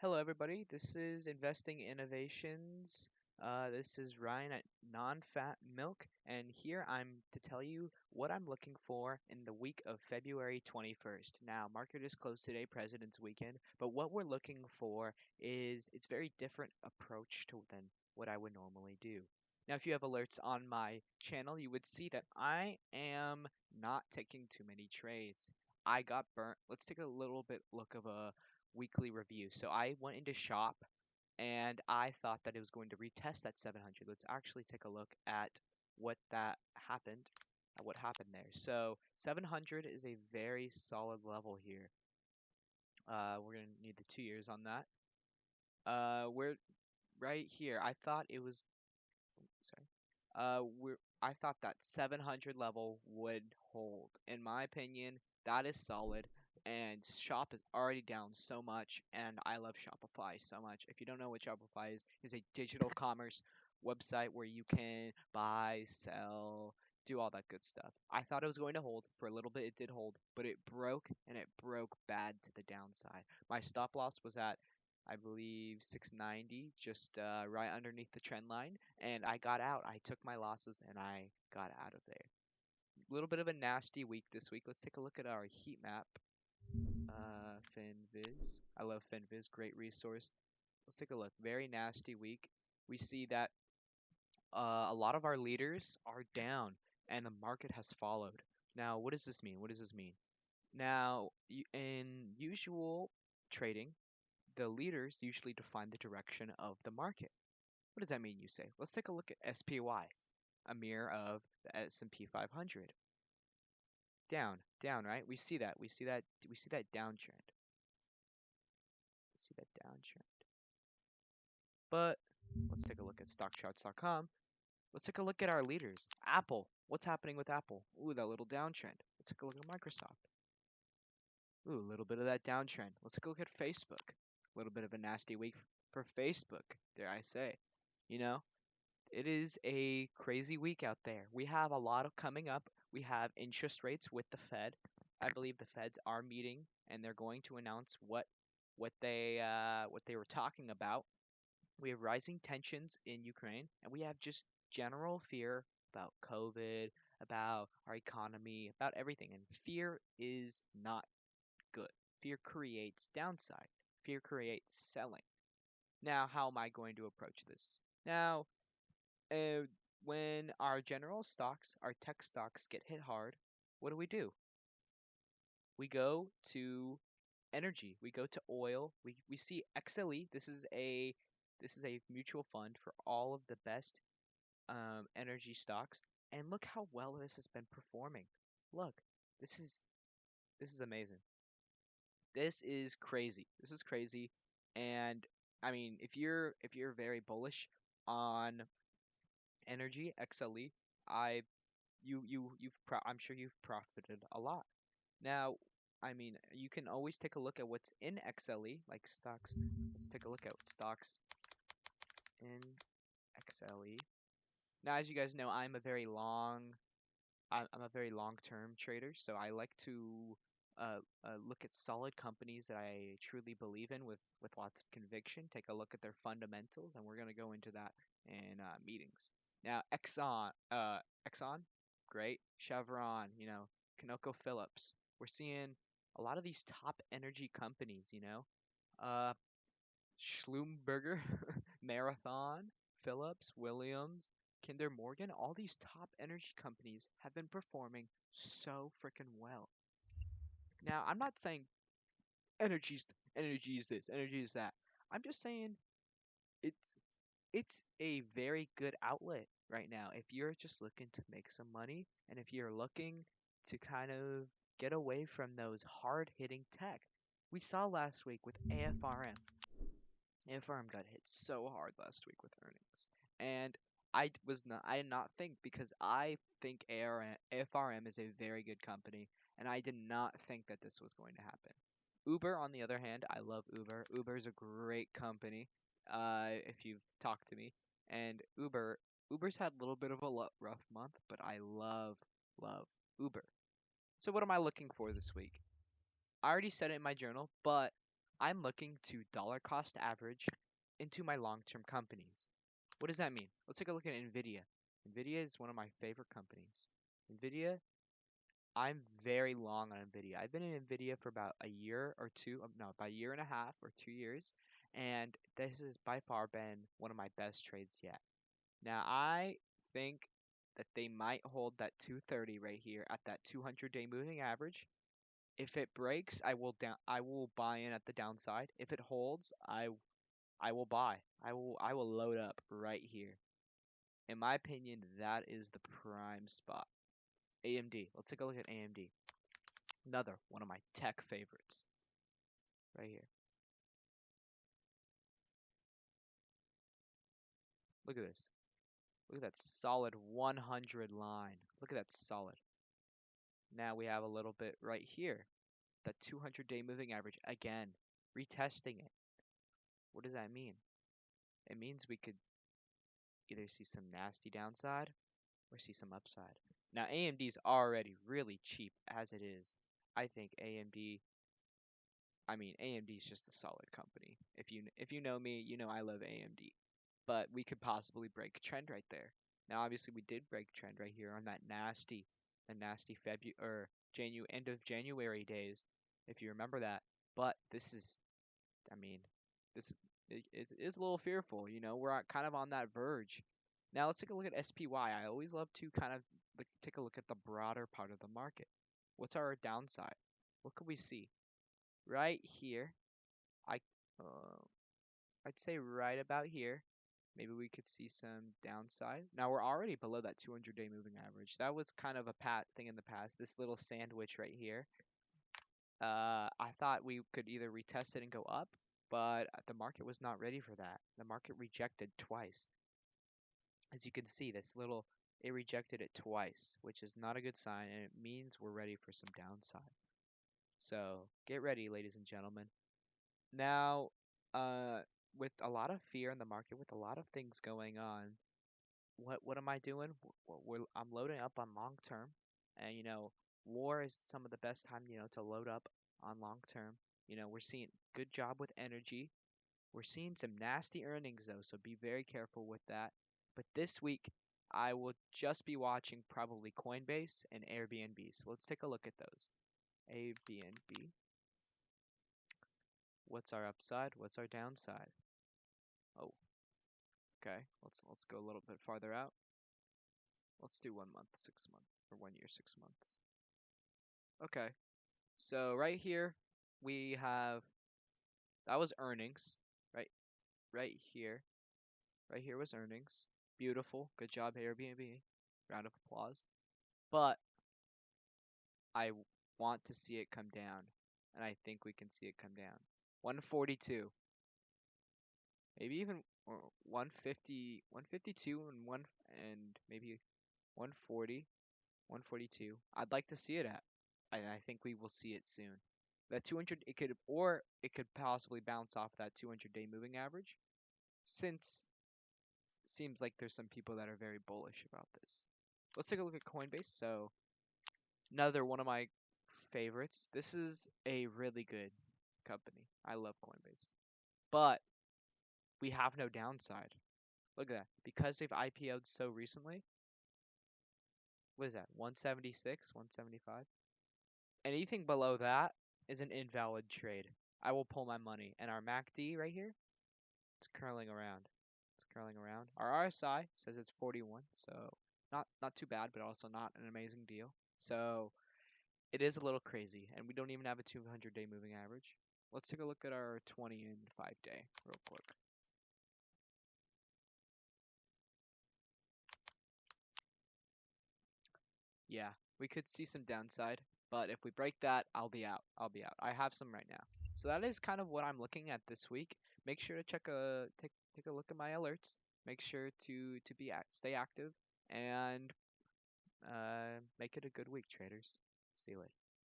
Hello, everybody. This is Investing Innovations. This is Ryan at Non-Fat Milk, and here I'm to tell you what I'm looking for in the week of February 21st. Now, market is closed today, President's Weekend, but what we're looking for is it's very different approach to than what I would normally do. Now, if you have alerts on my channel, you would see that I am not taking too many trades. I got burnt. Let's take a little bit look of a weekly review. So I went into shop and I thought that it was going to retest that 700. Let's actually take a look at what that happened, what happened there. So 700 is a very solid level here. We're gonna need the 2 years on that. We're right here. I thought it was sorry. I thought that 700 level would hold. In my opinion, that is solid. And Shop is already down so much, and I love Shopify so much. If you don't know what Shopify is a digital commerce website where you can buy, sell, do all that good stuff. I thought it was going to hold for a little bit. It did hold, but it broke, and it broke bad to the downside. My stop loss was at I believe 690, just right underneath the trend line, and I got out. I took my losses and I got out of there. A little bit of a nasty week this week. Let's take a look at our heat map. FinViz. I love FinViz, great resource. Let's take a look. Very nasty week. We see that a lot of our leaders are down and the market has followed. Now, what does this mean? What does this mean? Now, in usual trading, the leaders usually define the direction of the market. What does that mean, you say? Let's take a look at SPY, a mirror of the S&P 500. Down, down, right? We see that downtrend. We see that downtrend. But let's take a look at stockcharts.com. Let's take a look at our leaders. Apple. What's happening with Apple? Ooh, that little downtrend. Let's take a look at Microsoft. Ooh, a little bit of that downtrend. Let's take a look at Facebook. A little bit of a nasty week for Facebook, dare I say. You know, it is a crazy week out there. We have a lot of coming up. We have interest rates with the Fed. I believe the Feds are meeting and they're going to announce what they were talking about. We have rising tensions in Ukraine, and we have just general fear about COVID, about our economy, about everything. And fear is not good. Fear creates downside. Fear creates selling. Now, how am I going to approach this? Now, uh, when our general stocks, our tech stocks get hit hard, what do? We go to energy. We go to oil. We see XLE. This is a mutual fund for all of the best energy stocks. And look how well this has been performing. Look, this is this is amazing. This is crazy. This is crazy. And I mean, if you're very bullish on energy, XLE, I I'm sure you've profited a lot. Now, I mean, you can always take a look at what's in XLE, like stocks. Let's take a look at stocks in XLE. Now, as you guys know, I'm a very long-term trader, so I like to look at solid companies that I truly believe in with lots of conviction. Take a look at their fundamentals, and we're gonna go into that in meetings. Now, Exxon, great. Chevron, ConocoPhillips. We're seeing a lot of these top energy companies, uh, Schlumberger, Marathon, Phillips, Williams, Kinder Morgan, all these top energy companies have been performing so freaking well. Now, I'm not saying energy's energy is this, energy is that. I'm just saying it's it's a very good outlet right now if you're just looking to make some money and if you're looking to kind of get away from those hard-hitting tech. We saw last week with AFRM. AFRM got hit so hard last week with earnings. And I did not think because I think AFRM is a very good company and I did not think that this was going to happen. Uber, on the other hand, I love Uber. Uber is a great company. If you've talked to me, and Uber's had a little bit of a rough month, but I love Uber. So what am I looking for this week? I already said it in my journal, but I'm looking to dollar cost average into my long-term companies. What does that mean? Let's take a look at Nvidia. Nvidia is one of my favorite companies. Nvidia, I'm very long on Nvidia. I've been in Nvidia for about a year or two, no, about a year and a half or 2 years, and this has by far been one of my best trades yet. Now, I think that they might hold that 230 right here at that 200-day moving average. If it breaks, I will buy in at the downside. If it holds, I will buy. I will load up right here. In my opinion, that is the prime spot. AMD. Let's take a look at AMD. Another one of my tech favorites right here. Look at this. Look at that solid 100 line. Look at that solid. Now we have a little bit right here. The 200-day moving average again, retesting it. What does that mean? It means we could either see some nasty downside or see some upside. Now AMD is already really cheap as it is. I think AMD, I mean AMD is just a solid company. If you know me, you know I love AMD. But we could possibly break a trend right there. Now obviously we did break trend right here on that nasty February or end of January days, if you remember that. But this is, I mean, this it is a little fearful. We're kind of on that verge. Now let's take a look at SPY. I always love to kind of take a look at the broader part of the market. What's our downside? What could we see? Right here, I uh, I'd say right about here. Maybe we could see some downside. Now we're already below that 200-day moving average. That was kind of a pat thing in the past. This little sandwich right here. I thought we could either retest it and go up, but the market was not ready for that. The market rejected twice. As you can see, it rejected it twice, which is not a good sign, and it means we're ready for some downside. So get ready, ladies and gentlemen. Now, uh, with a lot of fear in the market, with a lot of things going on, what am I doing? I'm loading up on long term, and war is some of the best time to load up on long term. We're seeing good job with energy. We're seeing some nasty earnings though, so be very careful with that. But this week, I will just be watching probably Coinbase and Airbnb. So let's take a look at those. Airbnb. What's our upside? What's our downside? Oh, okay. Let's go a little bit farther out. Let's do 1 month, 6 month, or 1 year, 6 months. Okay. So right here we have that was earnings, right? Right here. Right here was earnings. Beautiful. Good job, Airbnb. Round of applause. But I want to see it come down, and I think we can see it come down. 142. Maybe even 150, 152 and maybe 140, 142. I'd like to see it at. I think we will see it soon. That 200, it could possibly bounce off that 200-day moving average, since seems like there's some people that are very bullish about this. Let's take a look at Coinbase. So another one of my favorites. This is a really good company. I love Coinbase, but we have no downside. Look at that. Because they've IPO'd so recently, what is that? 176, 175? Anything below that is an invalid trade. I will pull my money. And our MACD right here, it's curling around. It's curling around. Our RSI says it's 41, so not too bad, but also not an amazing deal. So it is a little crazy, and we don't even have a 200-day moving average. Let's take a look at our 20 and 5-day real quick. Yeah, we could see some downside, but if we break that, I'll be out. I'll be out. I have some right now. So that is kind of what I'm looking at this week. Make sure to take a look at my alerts. Make sure to stay active and make it a good week, traders. See you later.